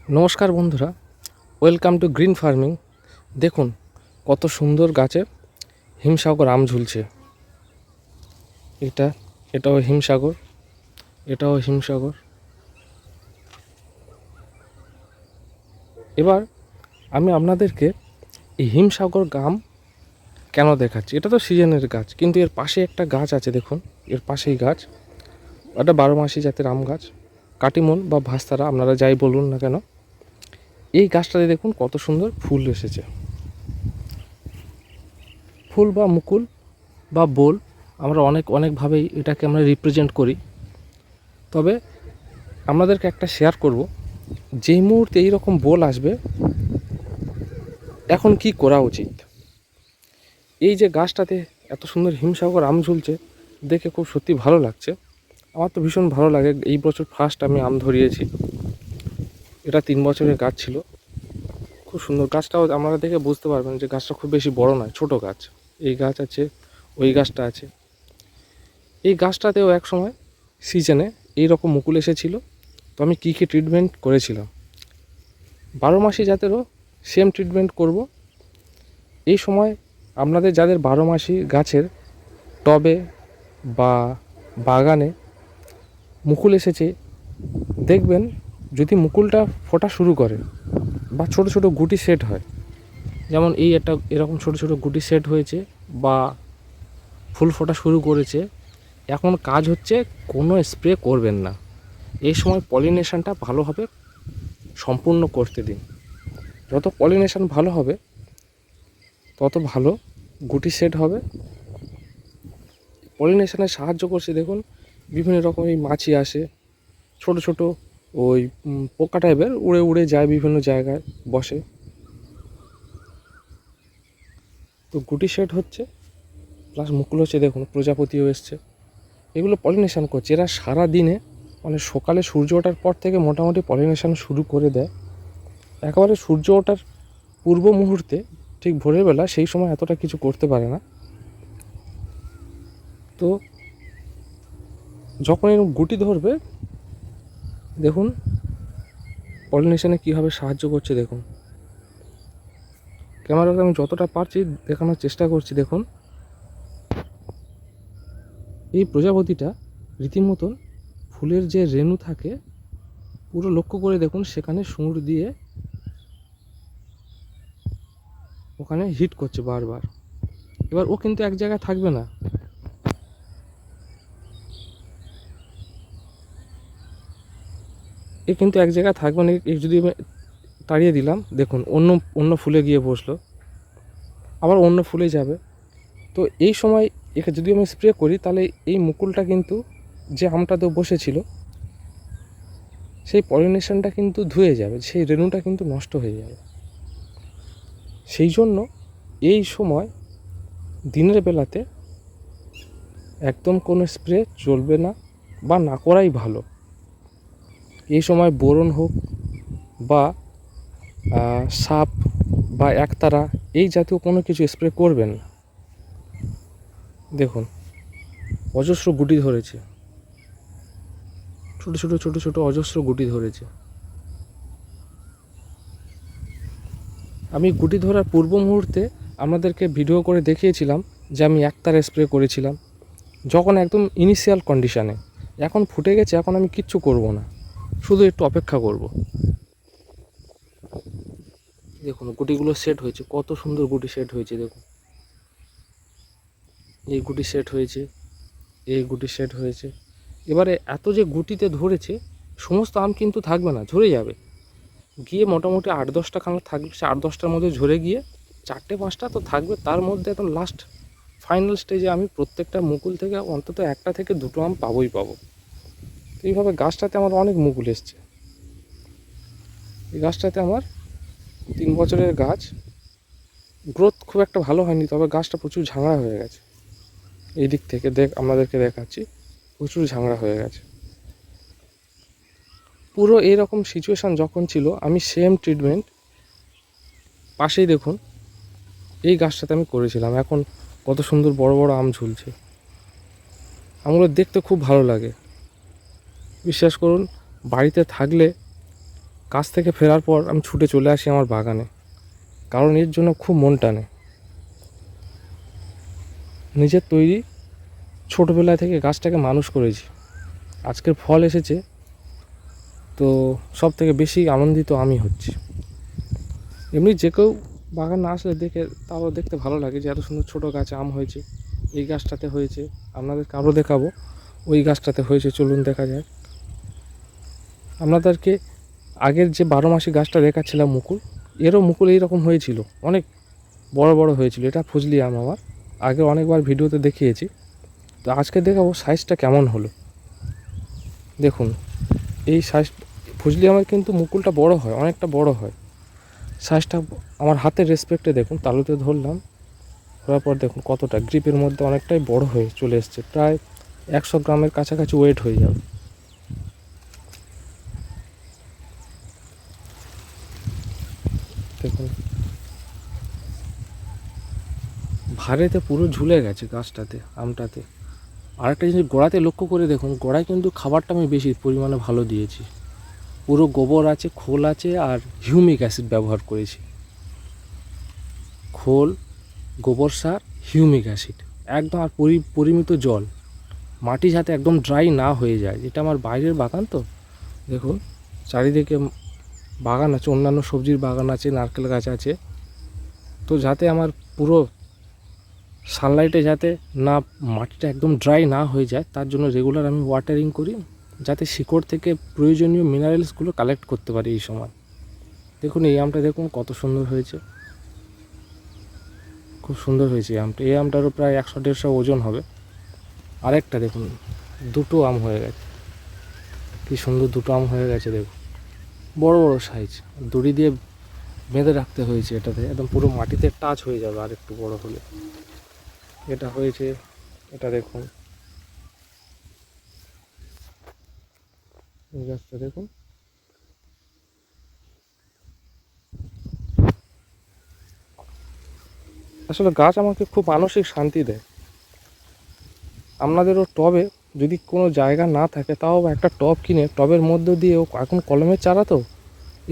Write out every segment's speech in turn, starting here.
নমস্কার বন্ধুরা, welcome to green farming. দেখুন কত সুন্দর গাছে হিমসাগর আম ঝুলছে। এটাও হিমসাগর, এটাও হিমসাগর। এবার আমি আপনাদেরকে এই হিমসাগর আম কেন দেখাচ্ছি। এটা তো সিজনের গাছ, কিন্তু এর পাশে একটা গাছ আছে, দেখুন এর পাশেই গাছ। এটা 12 মাসি জাতের আম গাছ, কাটিমন বা ভাস্তারা আপনারা যাই বলুন না কেন। এই গাছটাতে দেখুন কত সুন্দর ফুল এসেছে। ফুল বা মুকুল বা বোল, আমরা অনেকভাবেই এটাকে আমরা রিপ্রেজেন্ট করি। তবে আপনাদেরকে একটা শেয়ার করব, যেই মুহূর্তে এইরকম বোল আসবে এখন কি করা উচিত। এই যে গাছটাতে এত সুন্দর হিমসাগর আম ঝুলছে, দেখে খুব সত্যি ভালো লাগছে। আমার তো ভীষণ ভালো লাগে। এই বছর ফার্স্ট আমি আম ধরিয়েছি। এটা 3 বছরের গাছ ছিল, খুব সুন্দর। গাছটাও আপনারা দেখে বুঝতে পারবেন যে গাছটা খুব বেশি বড় নয়, ছোট গাছ। এই গাছ আছে, ওই গাছটা আছে। এই গাছটাতেও এক সময় সিজনে এইরকম মুকুল এসেছিল। তো আমি কী ট্রিটমেন্ট করেছিলাম, 12 মাসি জাতেরও সেম ট্রিটমেন্ট করব। এই সময় আপনাদের যাদের 12 মাসি গাছের টবে বা বাগানে মুকুল এসেছে, দেখবেন যদি মুকুলটা ফোটা শুরু করে বা ছোট ছোট গুটি সেট হয়, যেমন এরকম ছোট ছোট গুটি সেট হয়েছে বা ফুল ফোটা শুরু করেছে, এখন কাজ হচ্ছে কোনো স্প্রে করবেন না। এই সময় পলিনেশনটা ভালোভাবে সম্পূর্ণ করতে দিন। যত পলিনেশন ভালো হবে তত ভালো গুটি সেট হবে। পলিনেশনে সাহায্য করছে দেখুন, বিভিন্ন রকমের মাছি আসে, ছোট ছোট ওই পোকা টাইপের উড়ে উড়ে যায়, বিভিন্ন জায়গায় বসে। তো গুটি সেট হচ্ছে, প্লাস মুকুল হচ্ছে। দেখুন প্রজাপতিও এসছে, এগুলো পলিনেশন করছে। এরা সারা দিনে মানে সকালে সূর্য ওঠার পর থেকে মোটামুটি পলিনেশন শুরু করে দেয়। একেবারে সূর্য ওঠার পূর্ব মুহূর্তে, ঠিক ভোরের বেলা, সেই সময় এতটা কিছু করতে পারে না। তো যখন এরকম গুটি ধরবে, দেখুন পলিনেশনে কীভাবে সাহায্য করছে। দেখুন ক্যামেরাতে আমি যতটা পারছি দেখানোর চেষ্টা করছি। দেখুন এই প্রজাপতিটা রীতিমতন ফুলের যে রেণু থাকে পুরো লক্ষ্য করে দেখুন, সেখানে সুর দিয়ে ওখানে হিট করছে বারবার। এবার ও কিন্তু এক জায়গায় থাকবে না, এ কিন্তু এক জায়গায় থাকবে না। যদি আমি তাড়িয়ে দিলাম, দেখুন অন্য অন্য ফুলে গিয়ে বসলো, আবার অন্য ফুলে যাবে। তো এই সময় একে যদি আমি স্প্রে করি, তাহলে এই মুকুলটা কিন্তু যে আমটাতেও বসেছিল, সেই পলিনেশনটা কিন্তু ধুয়ে যাবে, সেই রেণুটা কিন্তু নষ্ট হয়ে যাবে। সেই জন্য এই সময় দিনের বেলাতে একদম কোনো স্প্রে চলবে না বা না করাই ভালো। এই সময় বোরন হোক বা সাপ বা একতারা এই জাতীয় কোনো কিছু স্প্রে করবেন না। দেখুন অজস্র গুটি ধরেছে, ছোটো ছোটো ছোটো ছোটো অজস্র গুটি ধরেছে। আমি গুটি ধরার পূর্ব মুহূর্তে আপনাদেরকে ভিডিও করে দেখিয়েছিলাম যে আমি একতারা স্প্রে করেছিলাম, যখন একদম ইনিশিয়াল কন্ডিশানে। এখন ফুটে গেছে, এখন আমি কিচ্ছু করব না, শুধু একটু অপেক্ষা করব। দেখুন গুটিগুলো সেট হয়েছে, কত সুন্দর গুটি সেট হয়েছে। দেখুন এই গুটি সেট হয়েছে, এই গুটি সেট হয়েছে। এবারে এত যে গুটিতে ধরেছে, সমস্ত আম কিন্তু থাকবে না, ঝরে যাবে। গিয়ে মোটামুটি 8-10টা খানা থাকবে, সে 8-10টার মধ্যে ঝরে গিয়ে 4-5টা তো থাকবে। তার মধ্যে একদম লাস্ট ফাইনাল স্টেজে আমি প্রত্যেকটা মুকুল থেকে অন্তত 1টা থেকে 2টো আম পাবোই পাবো। তো এইভাবে গাছটাতে আমার অনেক মুকুল এসছে। এই গাছটাতে আমার 3 বছরের গাছ, গ্রোথ খুব একটা ভালো হয়নি, তবে গাছটা প্রচুর ঝাংড়া হয়ে গেছে। এই দিক থেকে আপনাদেরকে দেখাচ্ছি, প্রচুর ঝাংড়া হয়ে গেছে। পুরো এইরকম সিচুয়েশান যখন ছিল, আমি সেম ট্রিটমেন্ট পাশেই দেখুন এই গাছটাতে আমি করেছিলাম। এখন কত সুন্দর বড় বড় আম ঝুলছে। আমগুলো দেখতে খুব ভালো লাগে। বিশ্বাস করুন, বাড়িতে থাকলে কাজ থেকে ফেরার পর আমি ছুটে চলে আসি আমার বাগানে, কারণ এর জন্য খুব মন টানে। নিজের তৈরি ছোটোবেলা থেকে গাছটাকে মানুষ করেছি, আজকের ফল এসেছে, তো সব থেকে বেশি আনন্দিত আমি হচ্ছি। এমনি যে কেউ বাগান না আসলে দেখে তাও দেখতে ভালো লাগে যে এত সুন্দর ছোটো গাছে আম হয়েছে, এই গাছটাতে হয়েছে, আপনাদের কারো দেখাবো ওই গাছটাতে হয়েছে, চলুন দেখা যায়। আপনাদেরকে আগের যে 12 মাসি গাছটা দেখাচ্ছিলাম মুকুল, এরও মুকুল এইরকম হয়েছিল, অনেক বড় বড় হয়েছিল। এটা ফজলি আম, আমার আগে অনেকবার ভিডিওতে দেখিয়েছি। তো আজকে দেখাবো সাইজটা কেমন হলো। দেখুন এই সাইজ, ফজলি আমের কিন্তু মুকুলটা বড় হয়, অনেকটা বড় হয়। সাইজটা আমার হাতের রেসপেক্টে দেখুন, তালুতে ধরলাম, ধরার পর দেখুন কতটা গ্রিপের মধ্যে অনেকটাই বড় হয়ে চলে এসছে, প্রায় 100 গ্রামের কাছাকাছি ওয়েট হয়ে যাবে। দেখুন ভারেতে পুরো ঝুলে গেছে গাছটাতে, আমটাতে। আরেকটা জিনিস গোড়াতে লক্ষ্য করে দেখুন, গোড়ায় কিন্তু খাবারটা আমি বেশি পরিমাণে ভালো দিয়েছি। পুরো গোবর আছে, খোল আছে, আর হিউমিক অ্যাসিড ব্যবহার করেছি। খোল, গোবর সার, হিউমিক অ্যাসিড একদম, আর পরিমিত জল। মাটি যাতে একদম ড্রাই না হয়ে যায়। এটা আমার বাইরের বাগান, তো দেখুন চারিদিকে বাগান আছে, অন্যান্য সবজির বাগান আছে, নারকেল গাছ আছে। তো যাতে আমার পুরো সানলাইটে যাতে না, মাটিটা একদম ড্রাই না হয়ে যায়, তার জন্য রেগুলার আমি ওয়াটারিং করি, যাতে শিকড় থেকে প্রয়োজনীয় মিনারেলসগুলো কালেক্ট করতে পারি এই সময়। দেখুন এই আমটা দেখুন কত সুন্দর হয়েছে, খুব সুন্দর হয়েছে এই আমটা। এই আমটারও প্রায় 100-150 ওজন হবে। আরেকটা দেখুন, দুটো আম হয়ে গেছে, কি সুন্দর দুটো আম হয়ে গেছে দেখুন, বড় বড় সাইজ। দড়ি দিয়ে বেঁধে রাখতে হয়েছে এটাতে, একদম পুরো মাটিতে টাচ হয়ে যাবে আর একটু বড় হলে। এটা হয়েছে, এটা দেখুন এই গাছটা দেখুন, আসলে গাছ আমাকে খুব মানসিক শান্তি দেয়। আপনাদেরও টবে যদি কোনো জায়গা না থাকে, তাও একটা টব কিনে, টবের মধ্য দিয়েও, এখন কলমের চারা তো,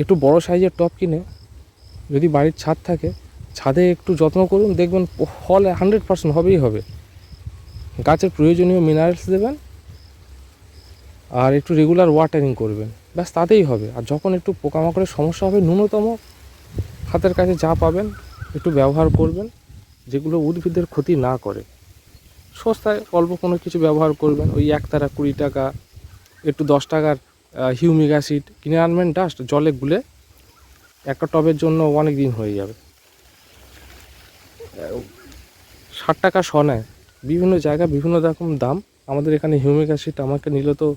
একটু বড় সাইজের টব কিনে যদি বাড়ির ছাদ থাকে, ছাদে একটু যত্ন করুন, দেখবেন ফল 100% হবেই হবে। গাছের প্রয়োজনীয় মিনারেলস দেবেন, আর একটু রেগুলার ওয়াটারিং করবেন, ব্যাস তাতেই হবে। আর যখন একটু পোকামাকড়ের সমস্যা হবে, ন্যূনতম হাতের কাছে যা পাবেন একটু ব্যবহার করবেন, যেগুলো উদ্ভিদের ক্ষতি না করে। সস্তায় অল্প কোনো কিছু ব্যবহার করবেন, ওই 1 তারা 20 টাকা, একটু 10 টাকার হিউমিক অ্যাসিড কিনে আনবেন, ডাস্ট জলে গুলে, একটা টবের জন্য অনেক দিন হয়ে যাবে। 60 টাকা শ নেয়, বিভিন্ন জায়গায় বিভিন্ন রকম দাম। আমাদের এখানে হিউমিক অ্যাসিড আমাকে নিল তো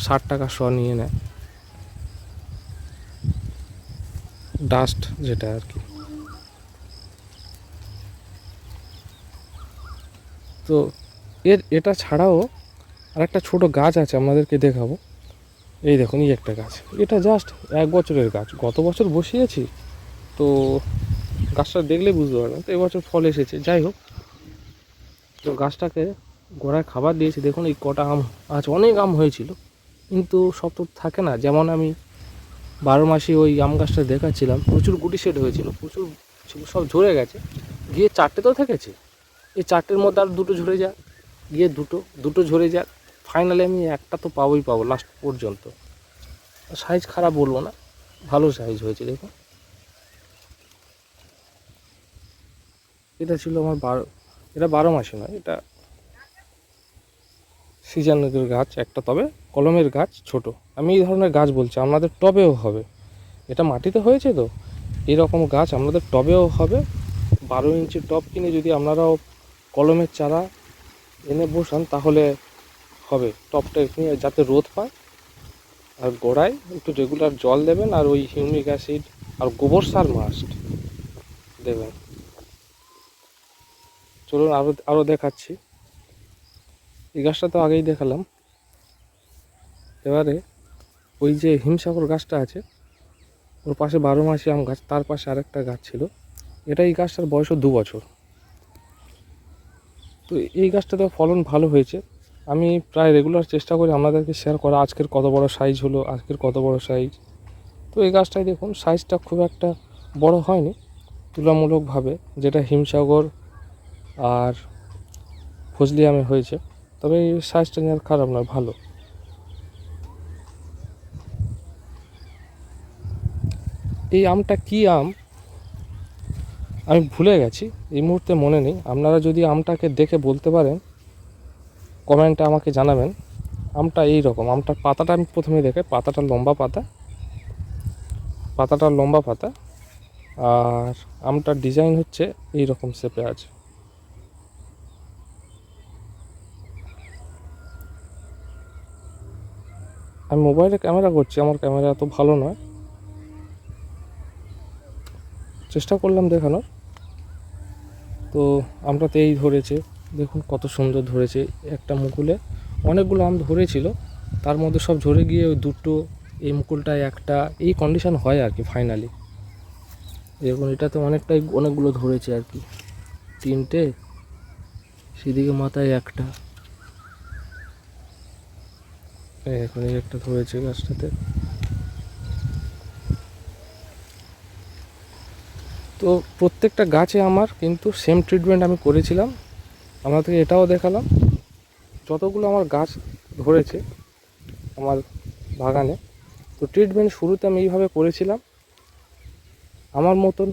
60 টাকা শ নিয়ে নেয়, ডাস্ট যেটা আর কি। তো এটা ছাড়াও আরেকটা ছোট গাছ আছে, আপনাদেরকে দেখাবো। এই দেখুন এই একটা গাছ, এটা জাস্ট 1 বছরের গাছ, গত বছর বসিয়েছি, তো গাছটা দেখলে বুঝতে পারবেন। তো এবছর ফল এসেছে, যাই হোক। তো গাছটাকে গোড়ায় খাবার দিয়েছি, দেখুন এই কটা আম আজ, অনেক আম হয়েছিল, কিন্তু সব তো থাকে না। যেমন আমি 12 মাসি ওই আম গাছটা দেখাচ্ছিলাম, প্রচুর গুটি সেট হয়েছিল, প্রচুর ছিল, সব ঝরে গেছে, গিয়ে 4টে তো থেকেছে। এই 4টের মধ্যে আর 2টো ঝরে যাক, গিয়ে দুটো ঝরে যাক, ফাইনালি আমি একটা তো পাবোই পাবো লাস্ট পর্যন্ত। সাইজ খারাপ বলবো না, ভালো সাইজ হয়েছে দেখুন। এটা ছিল আমার এটা 12 মাসি নয়, এটা সিজনের গাছ একটা, তবে কলমের গাছ ছোট। আমি এই ধরনের গাছ বলছি, আপনাদের টবেও হবে। এটা মাটিতে হয়েছে তো, এরকম গাছ আপনাদের টবেও হবে। 12 ইঞ্চি টব কিনে যদি আপনারাও কলমের চারা এনে বসান, তাহলে হবে। টবটা নিয়ে যাতে রোদ পায়, আর গোড়ায় একটু রেগুলার জল দেবেন, আর ওই হিউমিক অ্যাসিড আর গোবর সার মাস্ট দেবেন। চলুন আরও দেখাচ্ছি। এই গাছটা তো আগেই দেখালাম। এবারে ওই যে হিমসাগর গাছটা আছে, ওর পাশে 12 মাসি আম গাছ, তার পাশে আরেকটা গাছ ছিল। এই গাছটার বয়সও 2 বছর। তো এই গাছটাতে ফলন ভালো হয়েছে। আমি প্রায় রেগুলার চেষ্টা করি আপনাদেরকে শেয়ার করা, আজকের কত বড় সাইজ হলো, আজকের কত বড় সাইজ। তো এই গাছটায় দেখুন সাইজটা খুব একটা বড় হয়নি তুলনামূলকভাবে, যেটা হিমসাগর আর ফজলি আমে হয়েছে। তবে এই সাইজটা নিয়ে আর খারাপ নয়, ভালো। এই আমটা কি আম আমি ভুলে গেছি, এই মুহূর্তে মনে নেই। আপনারা যদি আমটাকে দেখে বলতে পারেন কমেন্টে আমাকে জানাবেন। আমটা এই রকম, আমটার পাতাটা আমি প্রথমে দেখে, পাতাটা লম্বা পাতা, আর আমটার ডিজাইন হচ্ছে এই রকম শেপে আছে। আমি মোবাইলে ক্যামেরা করছি, আমার ক্যামেরা এত ভালো নয়, চেষ্টা করলাম দেখানোর। তো আমটাতে এই ধরেছে, দেখুন কত সুন্দর ধরেছে। একটা মুকুলে অনেকগুলো আম ধরেছিল, তার মধ্যে সব ঝরে গিয়ে ওই দুটো, এই মুকুলটায় একটা, এই কন্ডিশন হয় আর কি ফাইনালি। দেখুন এটাতে অনেকগুলো ধরেছে আর কি, 3টে, সেদিকে মাথায় একটা, এখন এই একটা ধরেছে গাছটাতে। তো প্রত্যেকটা গাছে আমার কিন্তু সেম ট্রিটমেন্ট আমি করেছিলাম। আপনাদেরকে এটাও দেখালাম, যতগুলো আমার গাছ ধরেছে আমার বাগানে, তো ট্রিটমেন্ট শুরুতে আমি এইভাবে করেছিলাম। আমার মতন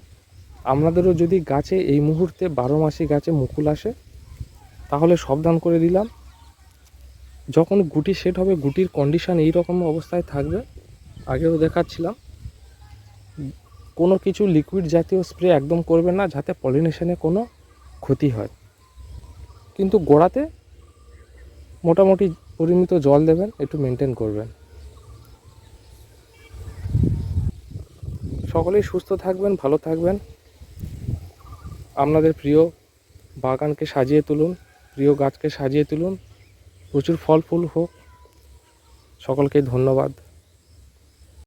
আপনাদেরও যদি গাছে এই মুহূর্তে 12 মাসি গাছে মুকুল আসে, তাহলে সাবধান করে দিলাম, যখন গুটি সেট হবে, গুটির কন্ডিশান এই রকম অবস্থায় থাকবে। আগেও দেখাচ্ছিলাম, কোনো কিছু লিকুইড জাতীয় স্প্রে একদম করবেন না, যাতে পলিনেশনে কোনো ক্ষতি হয়। কিন্তু গোড়াতে মোটামুটি পরিমিত জল দেবেন, একটু মেনটেন করবেন। সকলেই সুস্থ থাকবেন, ভালো থাকবেন। আপনাদের প্রিয় বাগানকে সাজিয়ে তুলুন, প্রিয় গাছকে সাজিয়ে তুলুন। প্রচুর ফল ফুল হোক। সকলকে ধন্যবাদ।